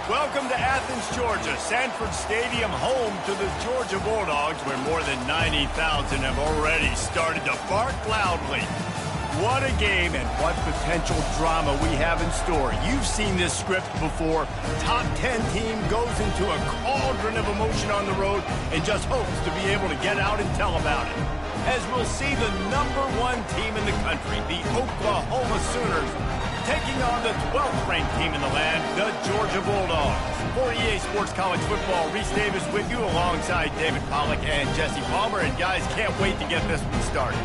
Welcome to Athens, Georgia, Sanford Stadium, home to the Georgia Bulldogs, where more than 90,000 have already started to bark loudly. What a game and what potential drama we have in store. You've seen this script before. Top 10 team goes into a cauldron of emotion on the road and just hopes to be able to get out and tell about it. As we'll see the #1 team in the country, the Oklahoma Sooners, taking on the 12th ranked team in the land, the Georgia Bulldogs. For EA Sports College Football, Reese Davis with you alongside David Pollack and Jesse Palmer. And guys, can't wait to get this one started.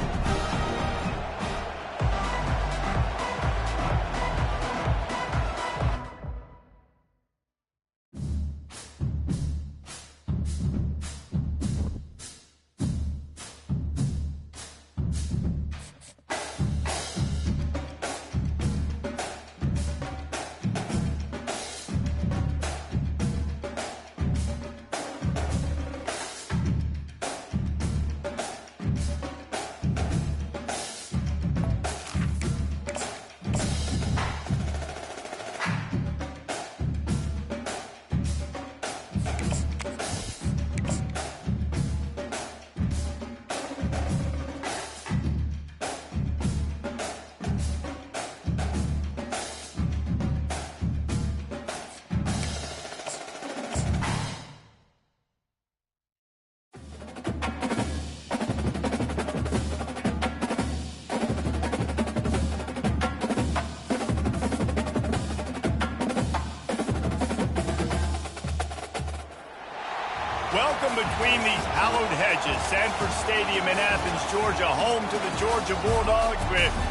Welcome between these hallowed hedges. Sanford Stadium in Athens, Georgia, home to the Georgia Bulldogs.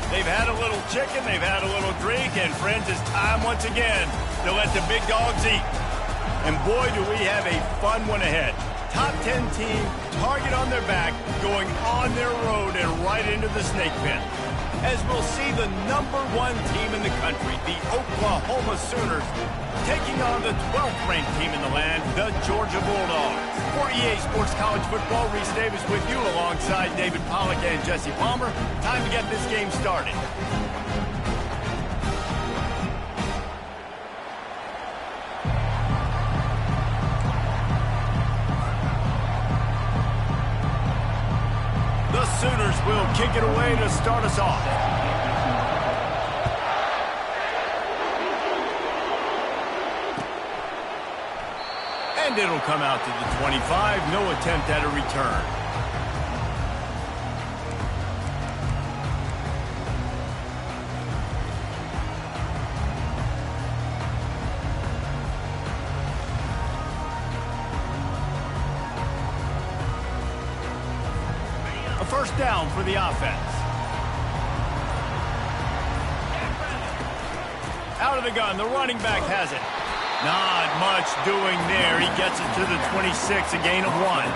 They've had a little chicken, they've had a little drink, and friends, it's time once again to let the big dogs eat. And boy, do we have a fun one ahead. Top 10 team, target on their back, going on their road and right into the snake pit. As we'll see the #1 team in the country, the Oklahoma Sooners, taking on the 12th ranked team in the land, the Georgia Bulldogs. For EA Sports College Football, Reese Davis with you alongside David Pollack and Jesse Palmer. Time to get this game started. The Sooners will kick it away to start us off. And it'll come out to the 25. No attempt at a return. A first down for the offense. Out of the gun, the running back has it. Not much doing there. He gets it to the 26, a gain of 1.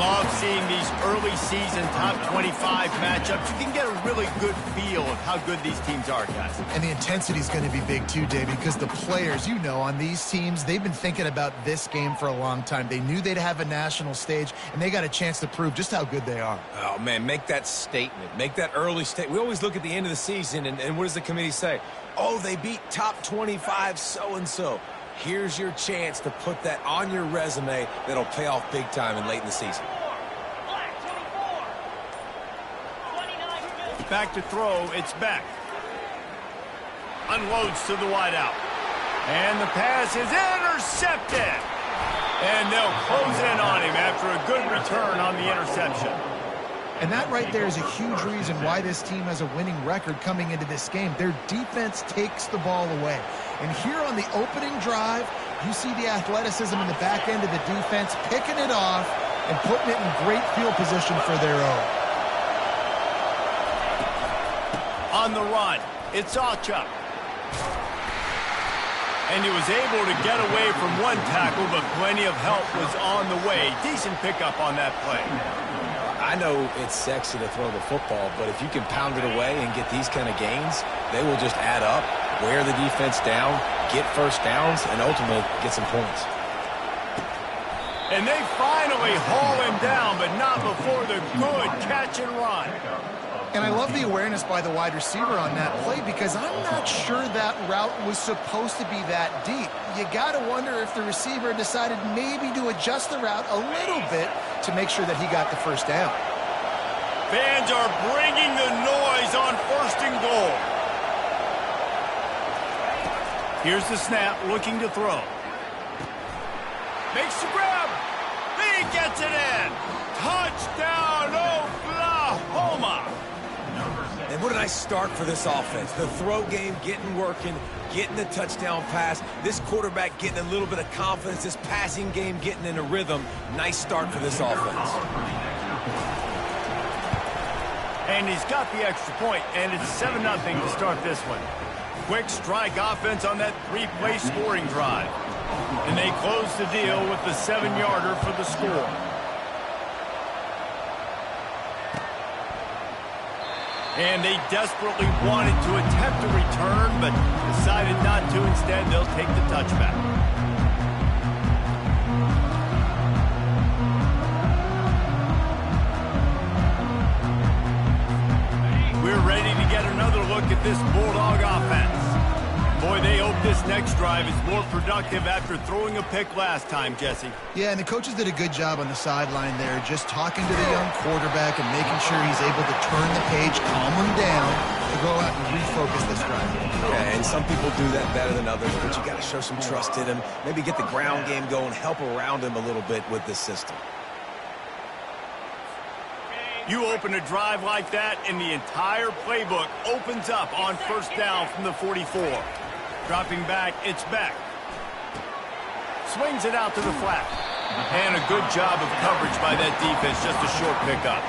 Love seeing these early season top 25 matchups. You can get a really good feel of how good these teams are, guys. And the intensity is going to be big too, David, because the players, you know, on these teams, they've been thinking about this game for a long time. They knew they'd have a national stage, and they got a chance to prove just how good they are. Oh, man, make that statement. Make that early statement. We always look at the end of the season, and what does the committee say? Oh, they beat top 25 so-and-so. Here's your chance to put that on your resume that'll pay off big time and late in the season. Back to throw, it's Beck. Unloads to the wideout. And the pass is intercepted. And they'll close in on him after a good return on the interception. And that right there is a huge reason why this team has a winning record coming into this game. Their defense takes the ball away. And here on the opening drive, you see the athleticism in the back end of the defense, picking it off and putting it in great field position for their own. On the run, it's Achuk. And he was able to get away from one tackle, but plenty of help was on the way. Decent pickup on that play. I know it's sexy to throw the football, but if you can pound it away and get these kind of gains, they will just add up, wear the defense down, get first downs, and ultimately get some points. And they finally haul him down, but not before the good catch and run. And I love the awareness by the wide receiver on that play because I'm not sure that route was supposed to be that deep. You got to wonder if the receiver decided maybe to adjust the route a little bit to make sure that he got the first down. Fans are bringing the noise on 1st and goal. Here's the snap, looking to throw. Makes the grab. He gets it in. Touchdown, Oklahoma. And what a nice start for this offense. The throw game getting working, getting the touchdown pass. This quarterback getting a little bit of confidence. This passing game getting in a rhythm. Nice start for this offense. And he's got the extra point, and it's 7-0 to start this one. Quick strike offense on that 3-play scoring drive. And they close the deal with the 7-yarder for the score. And they desperately wanted to attempt a return, but decided not to. Instead, they'll take the touchback. We're ready to get another look at this Bulldog offense. Boy, they hope this next drive is more productive after throwing a pick last time, Jesse. Yeah, and the coaches did a good job on the sideline there, just talking to the young quarterback and making sure he's able to turn the page, calm him down, to go out and refocus this drive. Yeah, and some people do that better than others, but you got to show some trust in him, maybe get the ground game going, help around him a little bit with this system. You open a drive like that, and the entire playbook opens up on 1st down from the 44. Dropping back, it's Beck. Swings it out to the flat. And a good job of coverage by that defense, just a short pickup.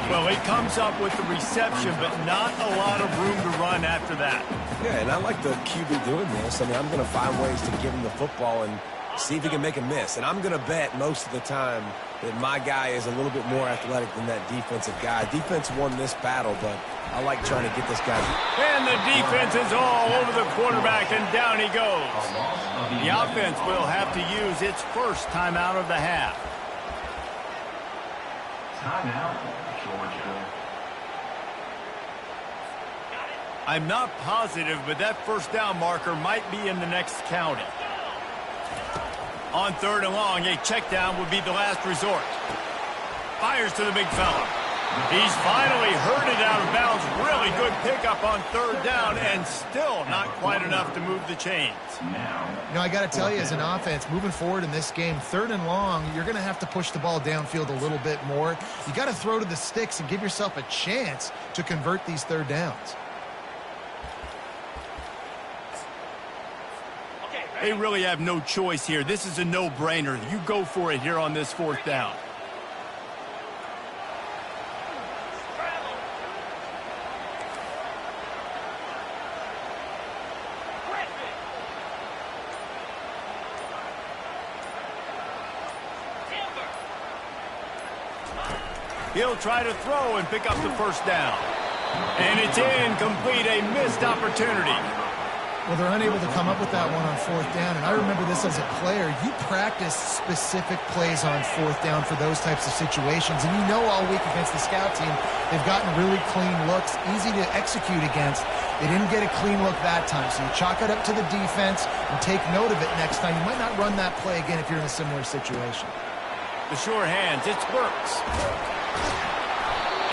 Well, he comes up with the reception, but not a lot of room to run after that. Yeah, and I like the QB doing this. I mean, I'm going to find ways to give him the football and see if he can make a miss. And I'm going to bet most of the time that my guy is a little bit more athletic than that defensive guy. Defense won this battle, but I like trying to get this guy. And the defense is all over the quarterback, and down he goes. The offense will have to use its first timeout of the half. Timeout, Georgia. I'm not positive, but that 1st down marker might be in the next county. On 3rd and long, a check down would be the last resort. Fires to the big fella. He's finally herded out of bounds. Really good pickup on 3rd down, and still not quite enough to move the chains. You know, I got to tell you, as an offense, moving forward in this game, 3rd and long, you're going to have to push the ball downfield a little bit more. You got to throw to the sticks and give yourself a chance to convert these 3rd downs. They really have no choice here. This is a no-brainer. You go for it here on this 4th down. He'll try to throw and pick up the 1st down. And it's incomplete, a missed opportunity. Well, they're unable to come up with that one on 4th down, and I remember this as a player. You practice specific plays on 4th down for those types of situations, and you know all week against the scout team, they've gotten really clean looks, easy to execute against. They didn't get a clean look that time, so you chalk it up to the defense and take note of it next time. You might not run that play again if you're in a similar situation. The sure hands, it's Burks.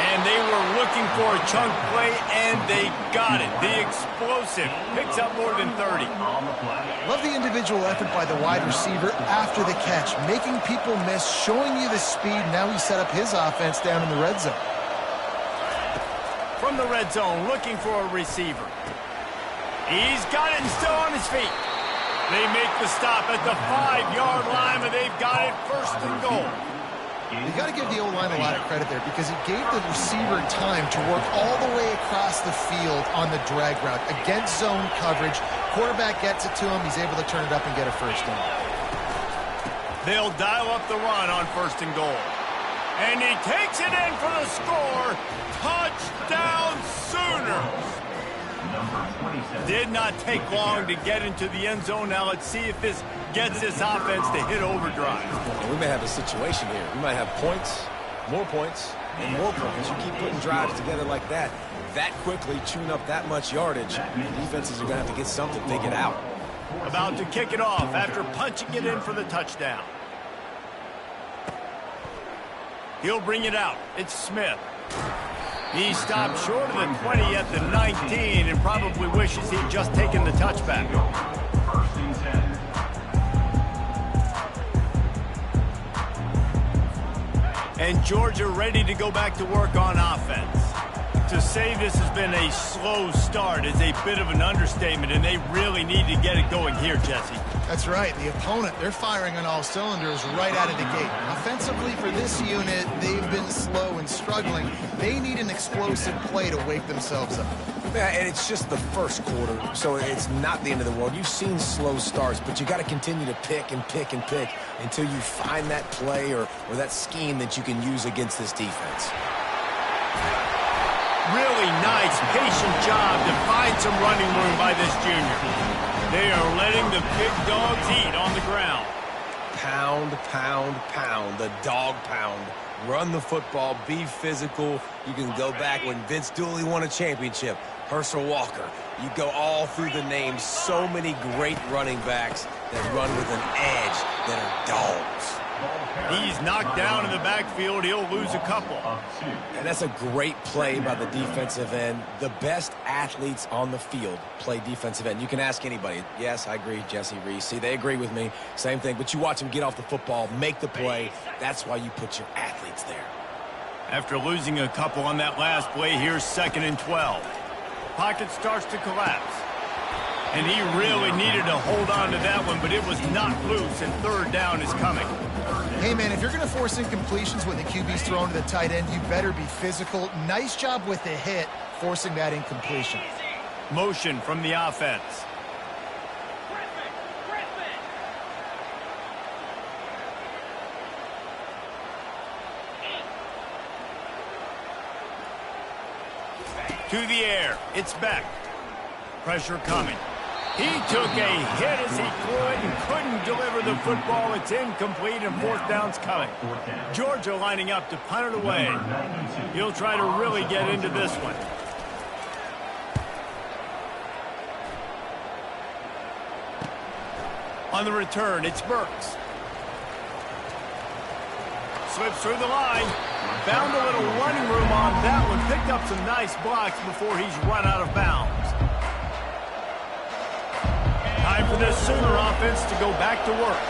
And they were looking for a chunk play, and they got it. The explosive picks up more than 30. Love the individual effort by the wide receiver after the catch, making people miss, showing you the speed. Now he set up his offense down in the red zone. From the red zone, looking for a receiver. He's got it and still on his feet. They make the stop at the 5-yard line, but they've got it 1st and goal. You got to give the O-line a lot of credit there because it gave the receiver time to work all the way across the field on the drag route. Against zone coverage, quarterback gets it to him, he's able to turn it up and get a 1st down. They'll dial up the run on 1st and goal. And he takes it in for the score. Touchdown Sooners! Did not take long to get into the end zone. Now let's see if this gets this offense to hit overdrive. And we may have a situation here. We might have points, more points, And more points. You keep putting drives together like that quickly, chewing up that much yardage, defenses are going to have to get something figured out. About to kick it off after punching it in for the touchdown. He'll bring it out. It's Smith. He stopped short of the 20 at the 19 and probably wishes he'd just taken the touchback. First and 10. And Georgia ready to go back to work on offense. To say this has been a slow start is a bit of an understatement, and they really need to get it going here, Jesse. That's right. The opponent, they're firing on all cylinders right out of the gate. Offensively for this unit, they've been slow and struggling. They need an explosive play to wake themselves up. Yeah, and it's just the first quarter, so it's not the end of the world. You've seen slow starts, but you got to continue to pick and pick and pick until you find that play or that scheme that you can use against this defense. Really nice, patient job to find some running room by this junior. They are letting the big dogs eat on the ground. Pound, pound, pound, the dog pound. Run the football, be physical. You can go back when Vince Dooley won a championship. Herschel Walker. You go all through the names. So many great running backs that run with an edge that are dogs. He's knocked down in the backfield. He'll lose a couple. And that's a great play by the defensive end. The best athletes on the field play defensive end. You can ask anybody. Yes, I agree, Jesse Reese. See, they agree with me. Same thing. But you watch them get off the football, make the play. That's why you put your athletes there. After losing a couple on that last play, here's 2nd and 12. Pocket starts to collapse. And he really needed to hold on to that one, but it was not loose, and 3rd down is coming. Hey, man, if you're going to force incompletions when the QB's thrown to the tight end, you better be physical. Nice job with the hit, forcing that incompletion. Motion from the offense. To the air. It's Beck. Pressure coming. He took a hit as he could and couldn't deliver the football. It's incomplete and 4th down's coming. Georgia lining up to punt it away. He'll try to really get into this one. On the return, it's Burks. Slips through the line. Found a little running room on that one. Picked up some nice blocks before he's run out of bounds. Time for this Sooner offense to go back to work.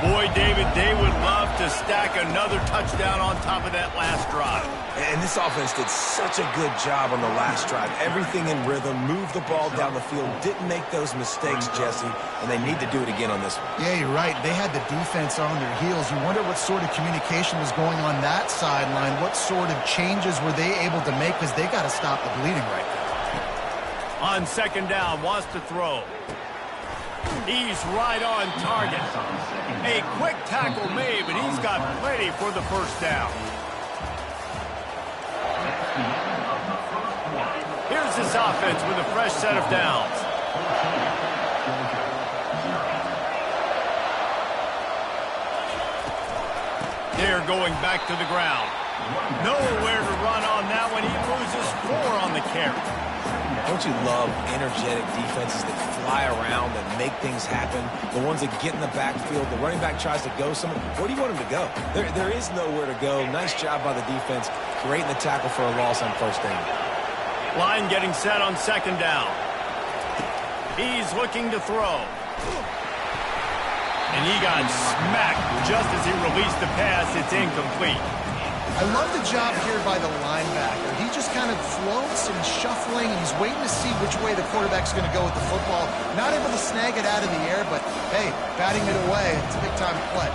Boy, David, they would love to stack another touchdown on top of that last drive. And this offense did such a good job on the last drive. Everything in rhythm, moved the ball down the field, didn't make those mistakes, Jesse, and they need to do it again on this one. Yeah, you're right. They had the defense on their heels. You wonder what sort of communication was going on that sideline. What sort of changes were they able to make, because they got to stop the bleeding right now. On 2nd down, wants to throw. He's right on target. A quick tackle made, but he's got plenty for the 1st down. Here's this offense with a fresh set of downs. They're going back to the ground. Nowhere to run on that one. He loses 4 on the carry. Don't you love energetic defenses that fly around and make things happen? The ones that get in the backfield, the running back tries to go somewhere. Where do you want him to go? There is nowhere to go. Nice job by the defense, creating the tackle for a loss on 1st down. Line getting set on 2nd down. He's looking to throw. And he got smacked just as he released the pass. It's incomplete. I love the job here by the linebacker. He just kind of floats and shuffling, and he's waiting to see which way the quarterback's going to go with the football. Not able to snag it out of the air, but, hey, batting it away. It's a big-time play.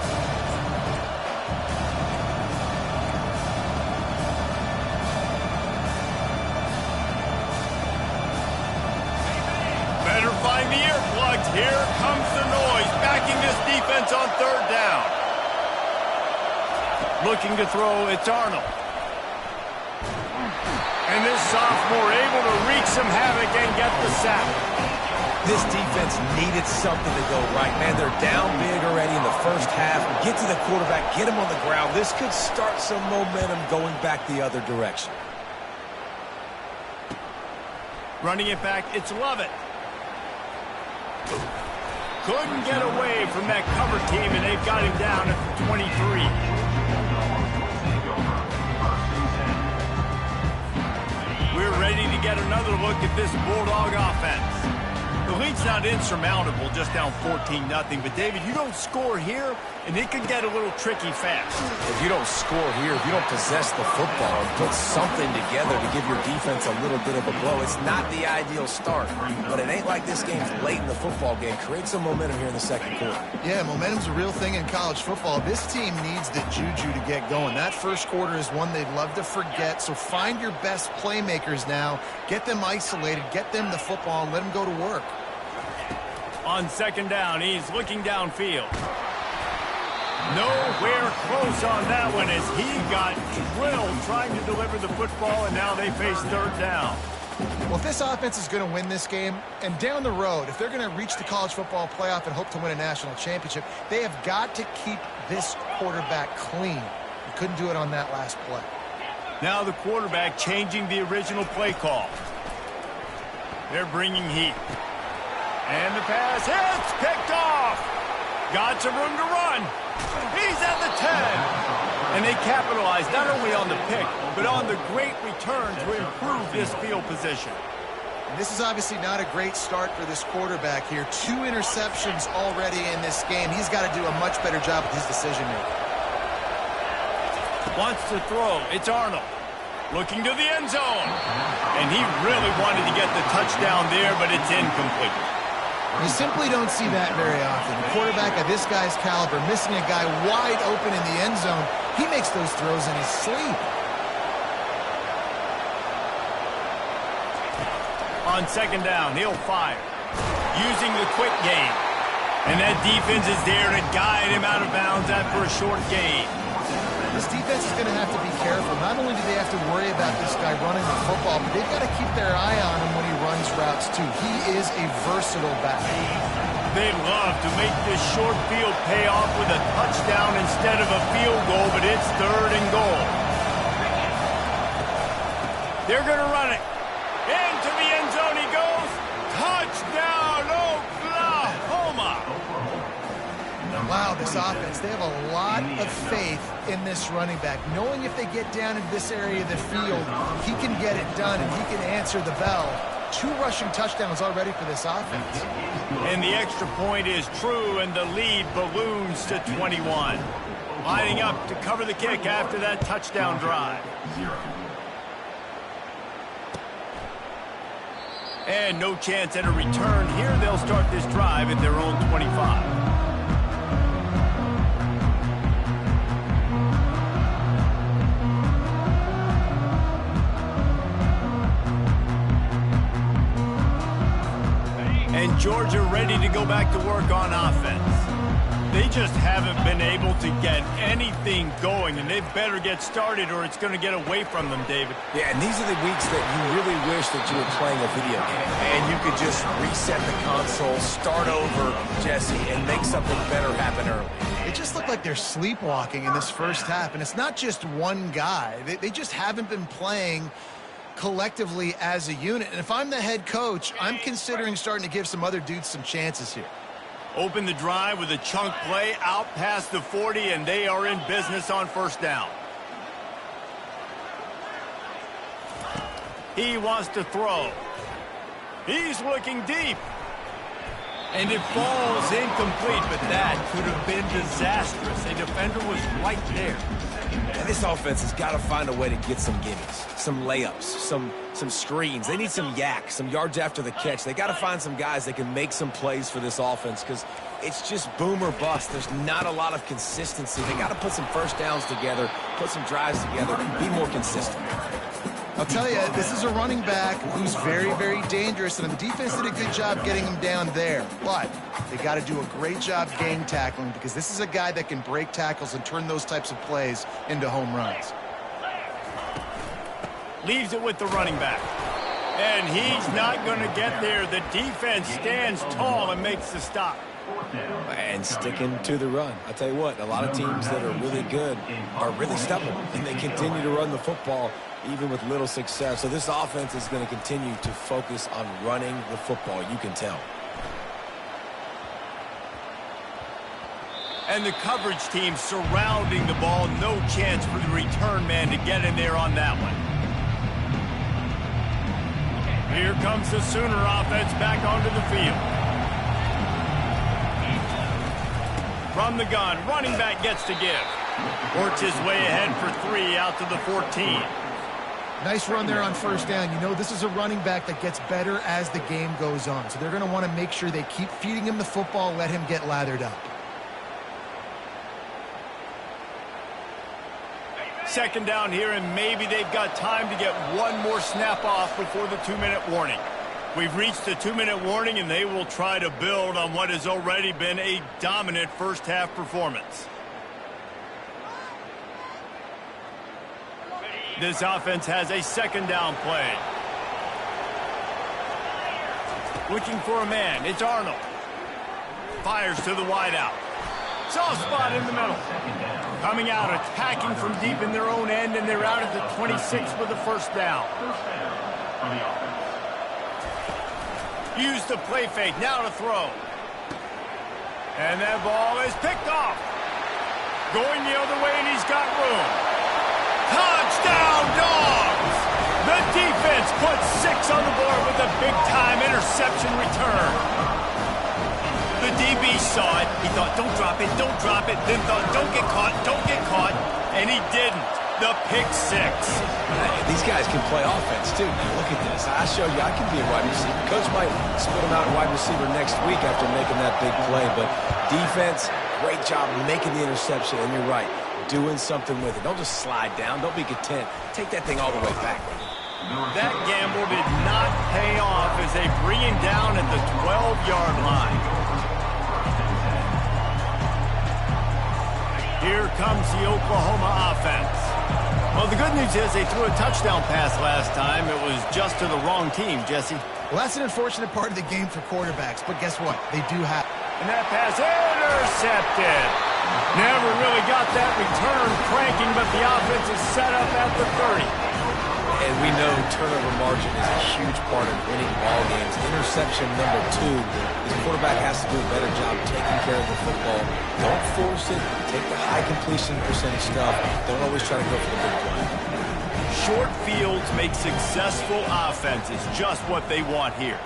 Better find the earplugs. Here comes the noise, backing this defense on 3rd down. Looking to throw, it's Arnold. And this sophomore able to wreak some havoc and get the sack. This defense needed something to go right. Man, they're down big already in the first half. Get to the quarterback, get him on the ground. This could start some momentum going back the other direction. Running it back, it's Lovett. Couldn't get away from that cover team, and they've got him down at the 23. We're ready to get another look at this Bulldog offense. The lead's not insurmountable, just down 14-0. But, David, you don't score here, and it can get a little tricky fast. If you don't score here, if you don't possess the football and put something together to give your defense a little bit of a blow, it's not the ideal start. But it ain't like this game's late in the football game. Create some momentum here in the second quarter. Yeah, momentum's a real thing in college football. This team needs the juju to get going. That first quarter is one they'd love to forget. So find your best playmakers now. Get them isolated. Get them the football and let them go to work. On second down, he's looking downfield. Nowhere close on that one as he got drilled trying to deliver the football, and now they face third down. Well, if this offense is going to win this game, and down the road, if they're going to reach the college football playoff and hope to win a national championship, they have got to keep this quarterback clean. He couldn't do it on that last play. Now the quarterback changing the original play call. They're bringing heat. And the pass hits, picked off. Got some room to run. He's at the 10. And they capitalize not only on the pick, but on the great return to improve this field position. And this is obviously not a great start for this quarterback here. 2 interceptions already in this game. He's got to do a much better job with his decision-making. Wants to throw. It's Arnold. Looking to the end zone. And he really wanted to get the touchdown there, but it's incomplete. You simply don't see that very often. A quarterback of this guy's caliber missing a guy wide open in the end zone. He makes those throws in his sleep. On second down, he'll fire. Using the quick game. And that defense is there to guide him out of bounds after a short gain. This defense is going to have to be careful. Not only do they have to worry about this guy running the football, but they've got to keep their eye on him when he runs routes, too. He is a versatile back. They'd love to make this short field pay off with a touchdown instead of a field goal, but it's third and goal. They're going to run it. Into the end zone he goes. Touchdown, Oklahoma! Wow, this offense, they have a lot of faith in this running back. Knowing if they get down into this area of the field, he can get it done and he can answer the bell. 2 rushing touchdowns already for this offense. And the extra point is true, and the lead balloons to 21. Lining up to cover the kick after that touchdown drive. And no chance at a return here. They'll start this drive at their own 25. And Georgia ready to go back to work on offense. They just haven't been able to get anything going, and they better get started or it's going to get away from them, David. Yeah, and these are the weeks that you really wish that you were playing a video game. And you could just reset the console, start over, Jesse, and make something better happen early. It just looked like they're sleepwalking in this first half, and it's not just one guy. They just haven't been playing collectively as a unit. And if I'm the head coach, I'm considering starting to give some other dudes some chances here. Open the drive with a chunk play out past the 40, and they are in business on first down. He wants to throw. He's looking deep. And it falls incomplete, but that could have been disastrous. A defender was right there. And this offense has got to find a way to get some gimmies, some layups, some screens. They need some yak, some yards after the catch. They got to find some guys that can make some plays for this offense because it's just boom or bust. There's not a lot of consistency. They got to put some first downs together, put some drives together, be more consistent. I'll tell you, this is a running back who's very, very dangerous, and the defense did a good job getting him down there. But they got to do a great job game tackling because this is a guy that can break tackles and turn those types of plays into home runs. Leaves it with the running back. And he's not going to get there. The defense stands tall and makes the stop. And sticking to the run. I'll tell you what, a lot of teams that are really good are really stubborn, and they continue to run the football even with little success. So this offense is going to continue to focus on running the football. You can tell. And the coverage team surrounding the ball. No chance for the return man to get in there on that one. Here comes the Sooner offense back onto the field. From the gun, running back gets to give. Works his way ahead for 3 out to the 14. Nice run there on first down. You know, this is a running back that gets better as the game goes on. So they're going to want to make sure they keep feeding him the football, let him get lathered up. Second down here, and maybe they've got time to get one more snap off before the 2-minute warning. We've reached the 2-minute warning, and they will try to build on what has already been a dominant first-half performance. This offense has a second down play. Looking for a man. It's Arnold. Fires to the wideout. Soft spot in the middle. Coming out, attacking from deep in their own end, and they're out at the 26 with the first down. Use the play fake, now to throw. And that ball is picked off. Going the other way, and he's got room. Touchdown, Dogs! The defense puts 6 on the board with a big-time interception return. The DB saw it. He thought, don't drop it, then thought, don't get caught, and he didn't. The pick 6. These guys can play offense, too. Now, look at this. I showed you I can be a wide receiver. Coach might split him out at wide receiver next week after making that big play, but defense, great job making the interception, and you're right, doing something with it. Don't just slide down. Don't be content. Take that thing all the way back. That gamble did not pay off as they bring him down at the 12-yard line. Here comes the Oklahoma offense. Well, the good news is they threw a touchdown pass last time. It was just to the wrong team, Jesse. Well, that's an unfortunate part of the game for quarterbacks, but guess what? They do have. And that pass intercepted. Never really got that return cranking, but the offense is set up at the 30. And we know turnover margin is a huge part of winning ball games. Interception number 2. This quarterback has to do a better job taking care of the football. Don't force it. Take the high completion percentage stuff. Don't always try to go for the big play. Short fields make successful offenses, just what they want here.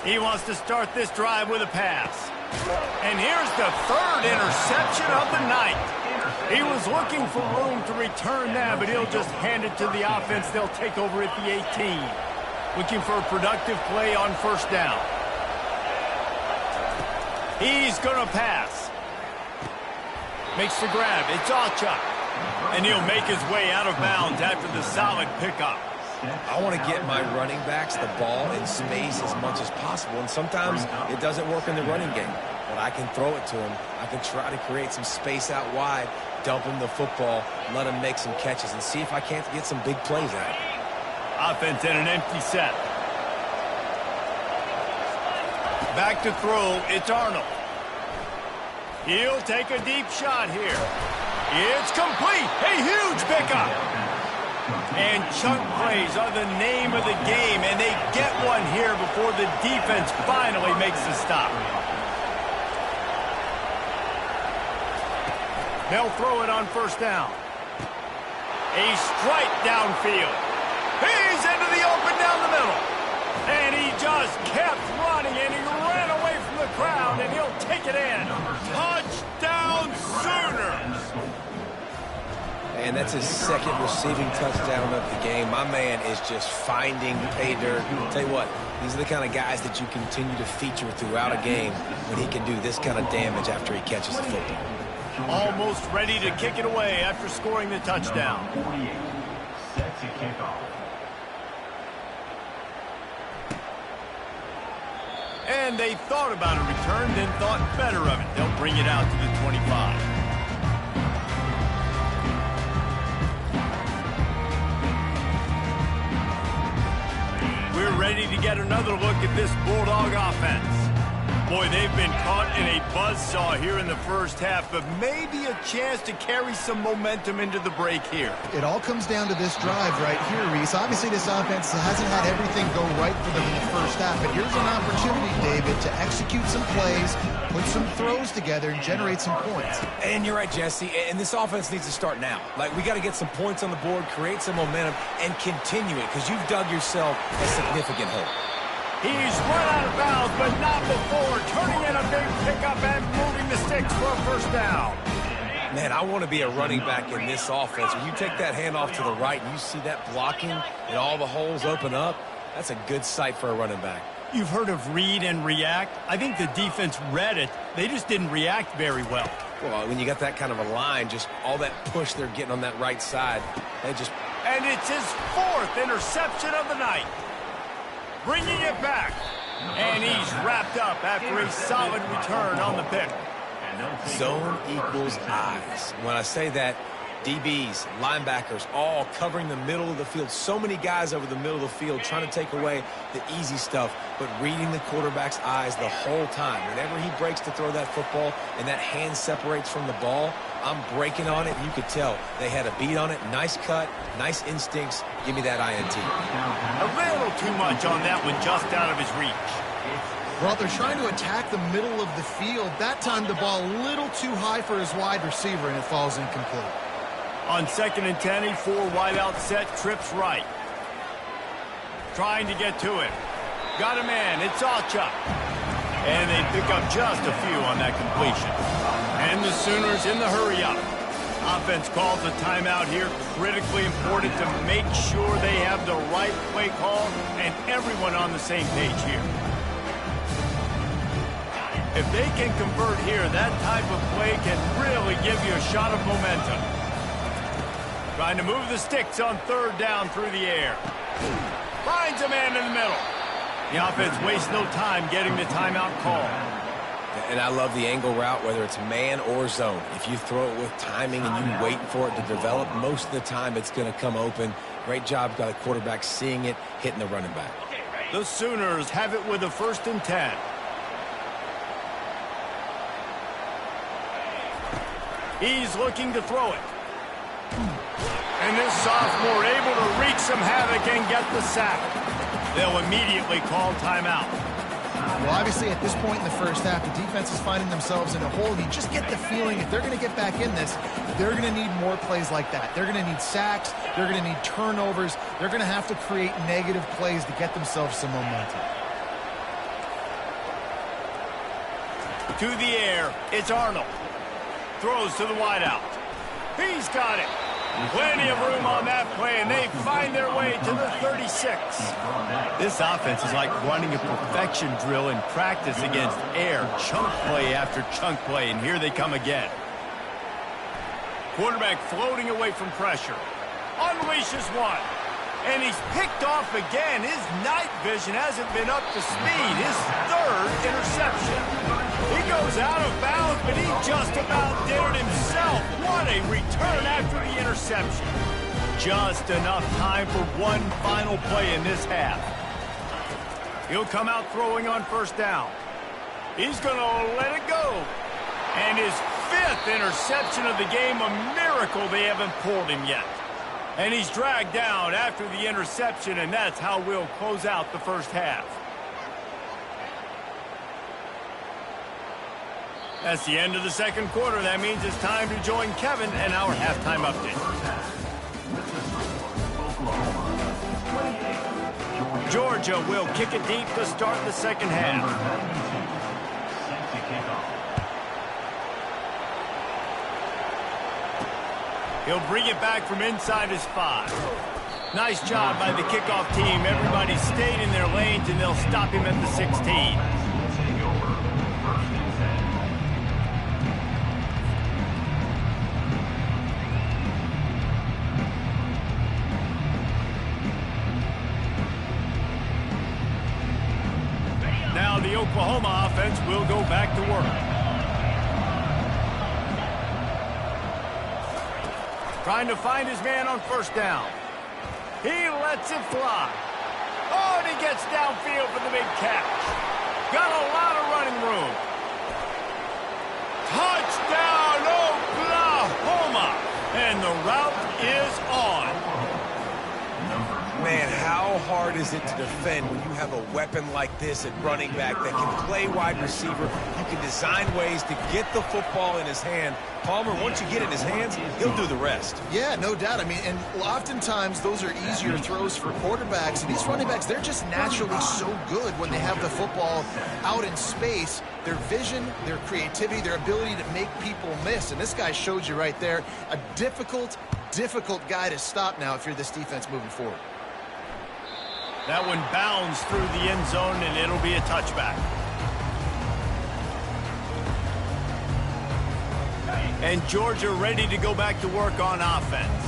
He wants to start this drive with a pass. And here's the 3rd interception of the night. He was looking for room to return that, but he'll just hand it to the offense. They'll take over at the 18. Looking for a productive play on first down. He's going to pass. Makes the grab. It's Alchuk. And he'll make his way out of bounds after the solid pickup. I want to get my running backs the ball in space as much as possible, and sometimes it doesn't work in the running game. But I can throw it to him. I can try to create some space out wide, dump him the football, let him make some catches, and see if I can't get some big plays out of it. Offense in an empty set. Back to throw, it's Arnold. He'll take a deep shot here. It's complete. A huge pickup. And chunk plays are the name of the game, and they get one here before the defense finally makes the stop. They'll throw it on first down. A strike downfield. He's into the open down the middle. And he just kept running, and he ran away from the crowd, and he'll take it in. Touchdown, Sooners! And that's his 2nd receiving touchdown of the game. My man is just finding pay dirt. I'll tell you what, these are the kind of guys that you continue to feature throughout a game when he can do this kind of damage after he catches the football. Almost ready to kick it away after scoring the touchdown. Set to kick off. And they thought about a return, then thought better of it. They'll bring it out to the 25. ready to get another look at this Bulldog offense. Boy, they've been caught in a buzzsaw here in the first half, but maybe a chance to carry some momentum into the break here. It all comes down to this drive right here, Reese. Obviously, this offense hasn't had everything go right for them in the first half, but here's an opportunity, David, to execute some plays, put some throws together, and generate some points. And you're right, Jesse, and this offense needs to start now. Like, we got to get some points on the board, create some momentum, and continue it, because you've dug yourself a significant hole. He's run out of bounds, but not before turning in a big pickup and moving the sticks for a first down. Man, I want to be a running back in this offense. When you take that handoff to the right and you see that blocking and all the holes open up, that's a good sight for a running back. You've heard of read and react. I think the defense read it. They just didn't react very well. Well, when you got that kind of a line, just all that push they're getting on that right side, they just... And it's his 4th interception of the night. Bringing it back. And he's wrapped up after a solid return on the pick. Zone equals eyes. When I say that, DBs, linebackers, all covering the middle of the field. So many guys over the middle of the field trying to take away the easy stuff, but reading the quarterback's eyes the whole time. Whenever he breaks to throw that football and that hand separates from the ball, I'm breaking on it, and you could tell they had a beat on it. Nice cut, nice instincts. Give me that INT. A little too much on that one, just out of his reach. Well, they're trying to attack the middle of the field. That time the ball a little too high for his wide receiver, and it falls incomplete. On 2nd and 10, a 4-wide-out set, trips right. Trying to get to it. Got a man, it's Alchuk. And they pick up just a few on that completion. And the Sooners in the hurry-up. Offense calls a timeout here. Critically important to make sure they have the right play call and everyone on the same page here. If they can convert here, that type of play can really give you a shot of momentum. Trying to move the sticks on 3rd down through the air. Finds a man in the middle. The offense wastes no time getting the timeout call. And I love the angle route, whether it's man or zone. If you throw it with timing and you wait for it to develop, most of the time it's going to come open. Great job by the quarterback seeing it, hitting the running back. The Sooners have it with a 1st and 10. He's looking to throw it. And this sophomore able to wreak some havoc and get the sack. They'll immediately call timeout. Well, obviously, at this point in the first half, the defense is finding themselves in a hole. You just get the feeling if they're going to get back in this, they're going to need more plays like that. They're going to need sacks. They're going to need turnovers. They're going to have to create negative plays to get themselves some momentum. To the air, it's Arnold. Throws to the wideout. He's got it. Plenty of room on that play, and they find their way to the 36. This offense is like running a perfection drill in practice against air, chunk play after chunk play, and here they come again. Quarterback floating away from pressure. Unleashes one. And he's picked off again. His night vision hasn't been up to speed. His 3rd interception. He goes out of bounds, but he just about did it himself. What a return after the interception. Just enough time for one final play in this half. He'll come out throwing on 1st down. He's going to let it go. And his 5th interception of the game, a miracle they haven't pulled him yet. And he's dragged down after the interception, and that's how we'll close out the first half. That's the end of the 2nd quarter. That means it's time to join Kevin and our halftime update. Georgia will kick it deep to start the 2nd half. He'll bring it back from inside his 5. Nice job by the kickoff team. Everybody stayed in their lanes, and they'll stop him at the 16. Now the Oklahoma offense will go back to work. Trying to find his man on 1st down. He lets it fly. Oh, and he gets downfield for the big catch. Got a lot of running room. Touchdown, Oklahoma! And the route is on. Man, how hard is it to defend when you have a weapon like this at running back that can play wide receiver? You can design ways to get the football in his hand. Palmer, once you get it in his hands, he'll do the rest. Yeah, no doubt. I mean, and oftentimes those are easier throws for quarterbacks. And these running backs, they're just naturally so good when they have the football out in space. Their vision, their creativity, their ability to make people miss. And this guy showed you right there, a difficult guy to stop now if you're this defense moving forward. That one bounds through the end zone, and it'll be a touchback. And Georgia ready to go back to work on offense.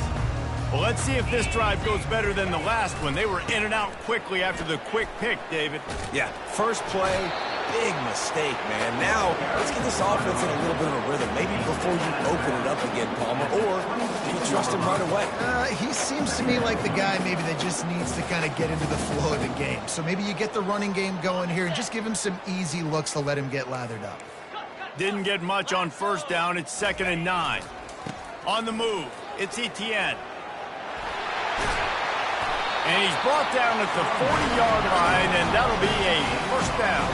Well, let's see if this drive goes better than the last one. They were in and out quickly after the quick pick, David. Yeah, first play, big mistake, man. Now, let's get this offense in a little bit of a rhythm. Maybe before you open it up again, Palmer, or do you trust him right away? He seems to me like the guy maybe that just needs to kind of get into the flow of the game. So maybe you get the running game going here and just give him some easy looks to let him get lathered up. Didn't get much on first down. It's 2nd and 9. On the move, it's Etienne. And he's brought down at the 40-yard line, and that'll be a first down.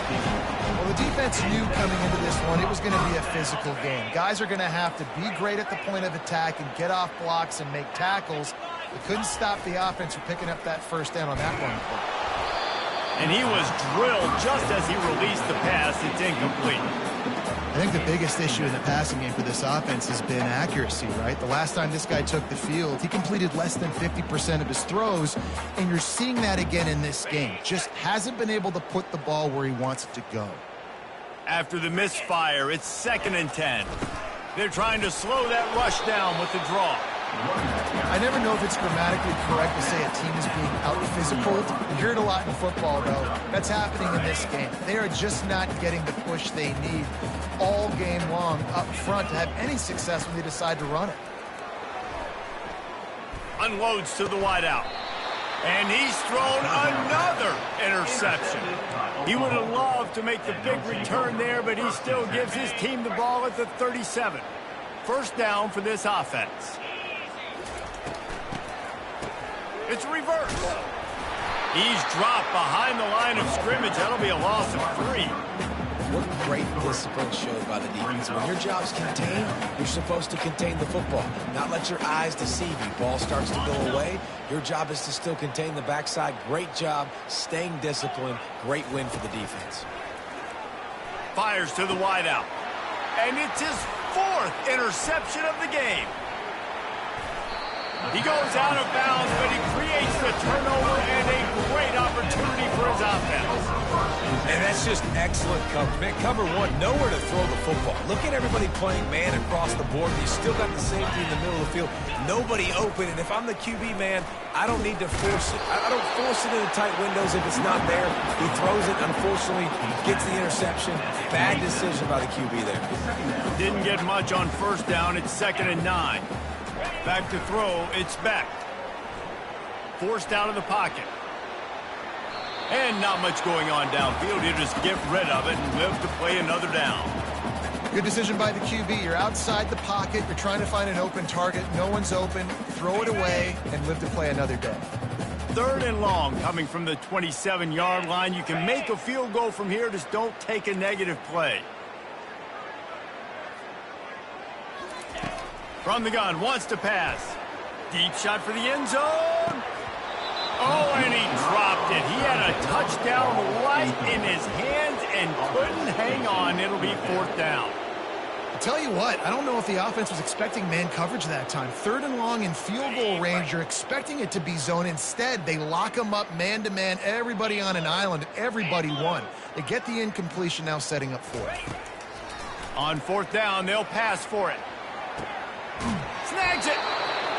Well, the defense knew coming into this one it was going to be a physical game. Guys are going to have to be great at the point of attack and get off blocks and make tackles. They couldn't stop the offense from picking up that first down on that run play. And he was drilled just as he released the pass. It's incomplete. I think the biggest issue in the passing game for this offense has been accuracy, right? The last time this guy took the field, he completed less than 50% of his throws, and you're seeing that again in this game. Just hasn't been able to put the ball where he wants it to go. After the misfire, it's 2nd and 10. They're trying to slow that rush down with the draw. I never know if it's grammatically correct to say a team is being out-physical. You hear it a lot in football, though. That's happening in this game. They are just not getting the push they need all game long up front to have any success when they decide to run it. Unloads to the wideout. And he's thrown another interception. He would have loved to make the big return there, but he still gives his team the ball at the 37. First down for this offense. It's reversed. He's dropped behind the line of scrimmage. That'll be a loss of 3. What great discipline showed by the defense. When your job's contained, you're supposed to contain the football, not let your eyes deceive you. Ball starts to go away. Your job is to still contain the backside. Great job staying disciplined. Great win for the defense. Fires to the wideout. And it's his 4th interception of the game. He goes out of bounds, but he creates the turnover and a great opportunity for his offense. And that's just excellent coverage. Man, cover one, nowhere to throw the football. Look at everybody playing man across the board. You still got the safety in the middle of the field. Nobody open. And if I'm the QB, man, I don't need to force it. I don't force it into tight windows if it's not there. He throws it, unfortunately, gets the interception. Bad decision by the QB there. Didn't get much on first down. It's 2nd and 9. Back to throw, it's Beck. Forced out of the pocket. And not much going on downfield. You just get rid of it and live to play another down. Good decision by the QB. You're outside the pocket. You're trying to find an open target. No one's open. Throw it away and live to play another day. 3rd and long coming from the 27-yard line. You can make a field goal from here. Just don't take a negative play. From the gun, wants to pass. Deep shot for the end zone. Oh, and he dropped it. He had a touchdown right in his hands and couldn't hang on. It'll be 4th down. I'll tell you what, I don't know if the offense was expecting man coverage that time. 3rd and long in field goal range, you're expecting it to be zone. Instead, they lock him up man-to-man, everybody on an island, everybody won. They get the incompletion now setting up for it. On 4th down, they'll pass for it. Snags it.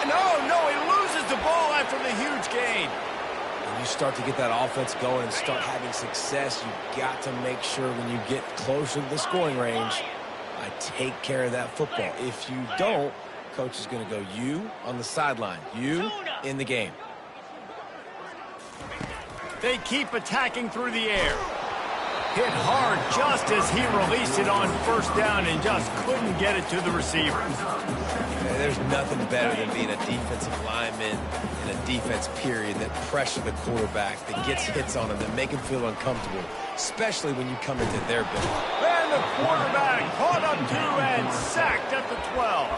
No, he loses the ball after the huge gain. When you start to get that offense going and start having success, you've got to make sure when you get closer to the scoring range, I take care of that football. If you don't, coach is going to go you on the sideline, you in the game. They keep attacking through the air. Hit hard just as he released it on first down and just couldn't get it to the receiver. There's nothing better than being a defensive lineman in a defense period that pressure the quarterback, that gets hits on him, that make him feel uncomfortable, especially when you come into their business. And the quarterback caught up to and sacked at the 12.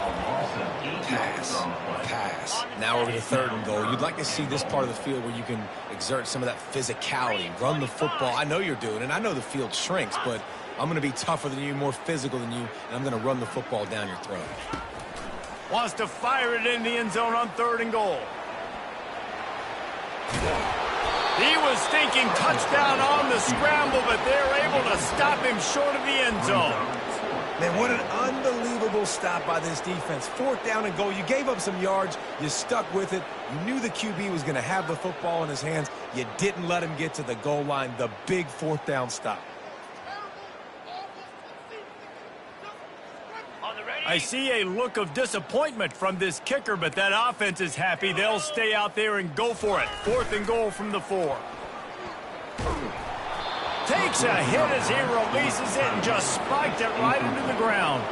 Pass. Now over to 3rd and goal. You'd like to see this part of the field where you can exert some of that physicality, run the football. I know you're doing it. I know the field shrinks, but I'm going to be tougher than you, more physical than you, and I'm going to run the football down your throat. Wants to fire it in the end zone on 3rd and goal. He was thinking touchdown on the scramble, but they're able to stop him short of the end zone. Man, what an unbelievable stop by this defense. 4th down and goal. You gave up some yards. You stuck with it. You knew the QB was going to have the football in his hands. You didn't let him get to the goal line. The big 4th down stop. I see a look of disappointment from this kicker, but that offense is happy. They'll stay out there and go for it. 4th and goal from the 4. Takes a hit as he releases it and just spiked it right into the ground.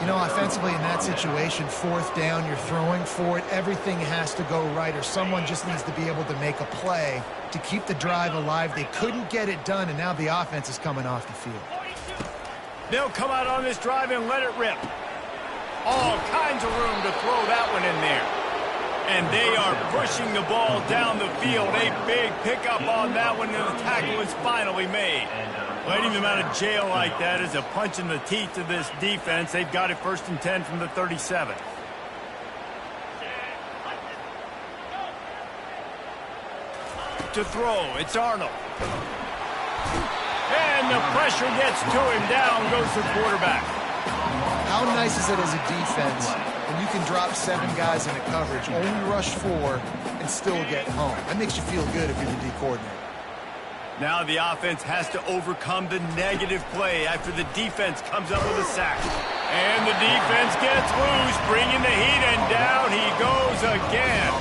You know, offensively in that situation, 4th down, you're throwing for it. Everything has to go right, or someone just needs to be able to make a play to keep the drive alive. They couldn't get it done, and now the offense is coming off the field. They'll come out on this drive and let it rip. All kinds of room to throw that one in there. And they are pushing the ball down the field. A big pickup on that one, and the tackle is finally made. Letting them out of jail like that is a punch in the teeth to this defense. They've got it 1st and 10 from the 37. To throw, it's Arnold. And the pressure gets to him. Down goes the quarterback. How nice is it as a defense when you can drop 7 guys into coverage, only rush 4, and still get home? That makes you feel good if you're the D coordinator. Now the offense has to overcome the negative play after the defense comes up with a sack. And the defense gets loose, bringing the heat, and down he goes again.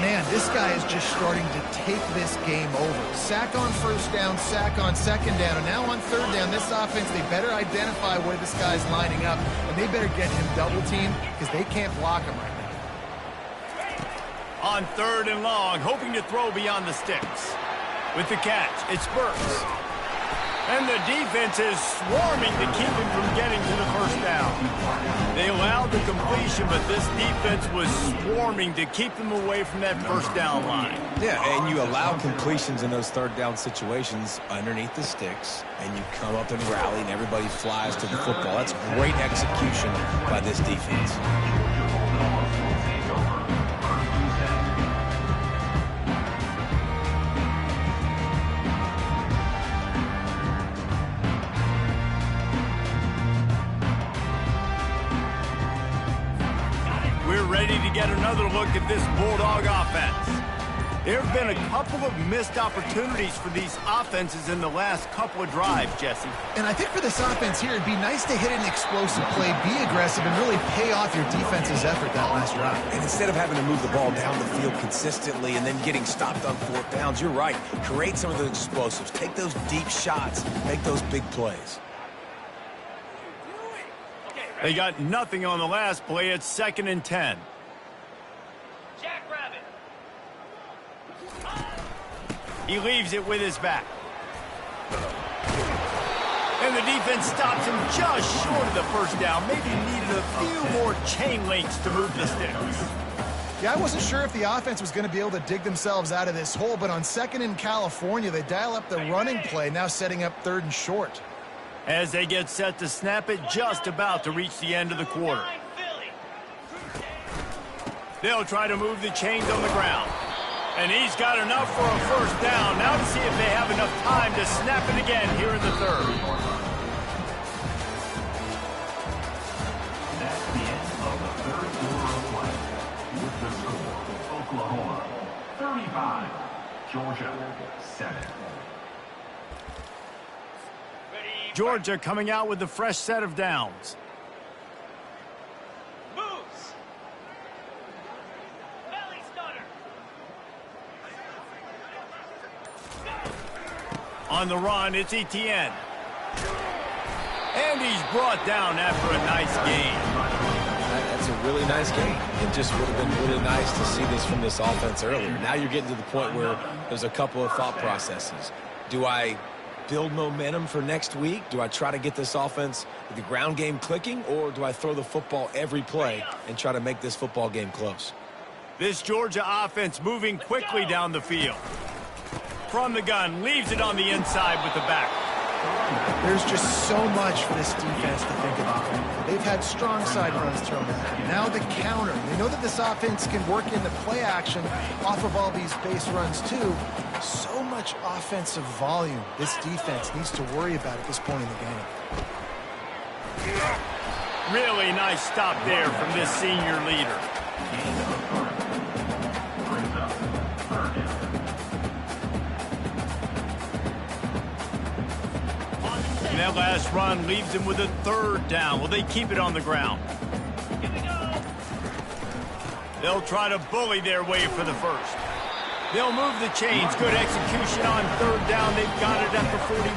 Man, this guy is just starting to take this game over. Sack on 1st down, sack on 2nd down, and now on 3rd down, this offense, they better identify where this guy's lining up, and they better get him double-teamed because they can't block him right now. On 3rd and long, hoping to throw beyond the sticks. With the catch, it's Burks. And the defense is swarming to keep him from getting to the 1st down. They allowed the completion, but this defense was swarming to keep them away from that 1st down line. Yeah, and you allow completions in those 3rd down situations underneath the sticks, and you come up and rally, and everybody flies to the football. That's great execution by this defense. Ready to get another look at this Bulldog offense. There have been a couple of missed opportunities for these offenses in the last couple of drives, Jesse. And I think for this offense here, it'd be nice to hit an explosive play, be aggressive, and really pay off your defense's effort that last drive. And instead of having to move the ball down the field consistently and then getting stopped on 4th downs, you're right. Create some of those explosives. Take those deep shots. Make those big plays. They got nothing on the last play. It's 2nd and 10. Jackrabbit. He leaves it with his back. And the defense stops him just short of the 1st down. Maybe needed a few more chain links to move the sticks. Yeah, I wasn't sure if the offense was going to be able to dig themselves out of this hole, but on 2nd in California, they dial up the running play, now setting up 3rd and short. As they get set to snap it, just about to reach the end of the quarter. They'll try to move the chains on the ground. And he's got enough for a 1st down. Now to see if they have enough time to snap it again here in the 3rd. That's the end of the 3rd quarter of play. With the score, Oklahoma 35, Georgia 7. Georgia coming out with a fresh set of downs. Moves. Belly stunner. On the run, it's Etienne. And he's brought down after a nice gain. That's a really nice game. It just would have been really nice to see this from this offense earlier. Now you're getting to the point where there's a couple of thought processes. Do I build momentum for next week? Do I try to get this offense with the ground game clicking, or do I throw the football every play and try to make this football game close? This Georgia offense moving quickly down the field. From the gun, leaves it on the inside with the back. There's just so much for this defense to think about. They've had strong side runs thrown at them. Now the counter. They know that this offense can work in the play action off of all these base runs too. So much offensive volume this defense needs to worry about at this point in the game. Really nice stop there from this senior leader. And that last run leaves him with a third down. Will they keep it on the ground? They'll try to bully their way for the first. They'll move the chains. Good execution on third down. They've got it at the 41.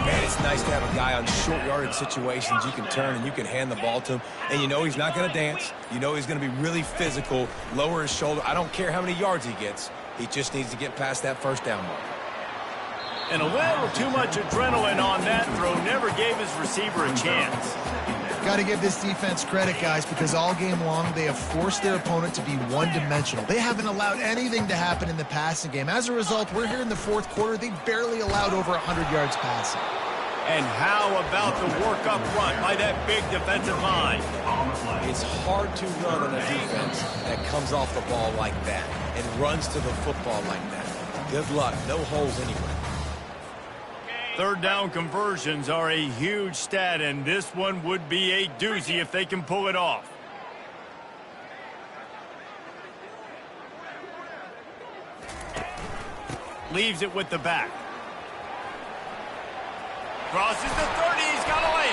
Man, it's nice to have a guy on short yardage situations you can turn and you can hand the ball to him. And you know he's not going to dance. You know he's going to be really physical, lower his shoulder. I don't care how many yards he gets. He just needs to get past that first down mark. And a little too much adrenaline on that throw never gave his receiver a chance. Got to give this defense credit, guys, because all game long they have forced their opponent to be one-dimensional. They haven't allowed anything to happen in the passing game. As a result, we're here in the fourth quarter. They barely allowed over 100 yards passing. And how about the work up front by that big defensive line? It's hard to run on a defense that comes off the ball like that and runs to the football like that. Good luck. No holes anywhere. Third down conversions are a huge stat, and this one would be a doozy if they can pull it off. Leaves it with the back. Crosses the 30, he's got away.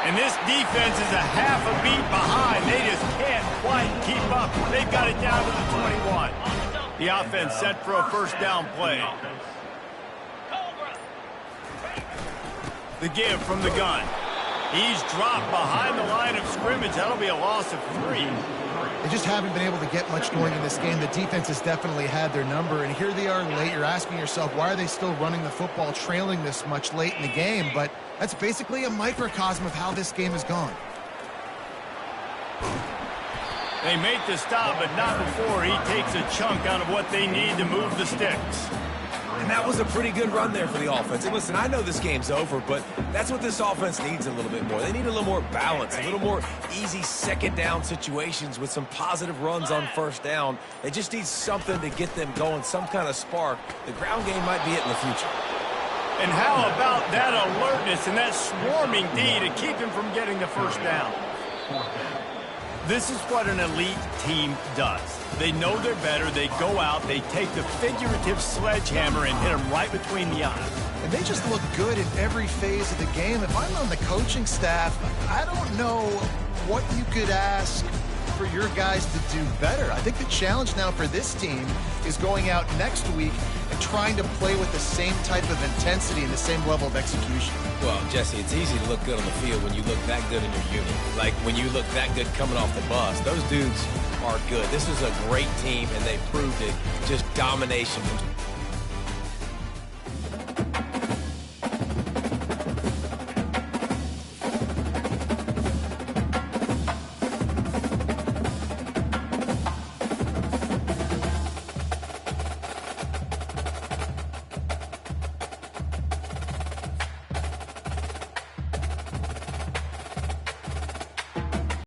And this defense is a half a beat behind. They just can't quite keep up. They've got it down to the 21. The offense set for a first down play. The give from the gun. He's dropped behind the line of scrimmage. That'll be a loss of 3. They just haven't been able to get much going in this game. The defense has definitely had their number, and here they are late. You're asking yourself, why are they still running the football, trailing this much late in the game? But that's basically a microcosm of how this game has gone. They make the stop, but not before he takes a chunk out of what they need to move the sticks. And that was a pretty good run there for the offense. And listen, I know this game's over, but that's what this offense needs a little bit more. They need a little more balance, a little more easy second down situations with some positive runs on first down. They just need something to get them going, some kind of spark. The ground game might be it in the future. And how about that alertness and that swarming D to keep him from getting the first down? This is what an elite team does. They know they're better. They go out. They take the figurative sledgehammer and hit them right between the eyes. And they just look good in every phase of the game. If I'm on the coaching staff, I don't know what you could ask for your guys to do better. I think the challenge now for this team is going out next week and trying to play with the same type of intensity and the same level of execution. Well, Jesse, it's easy to look good on the field when you look that good in your unit. Like when you look that good coming off the bus. Those dudes are good. This is a great team, and they proved it. Just domination.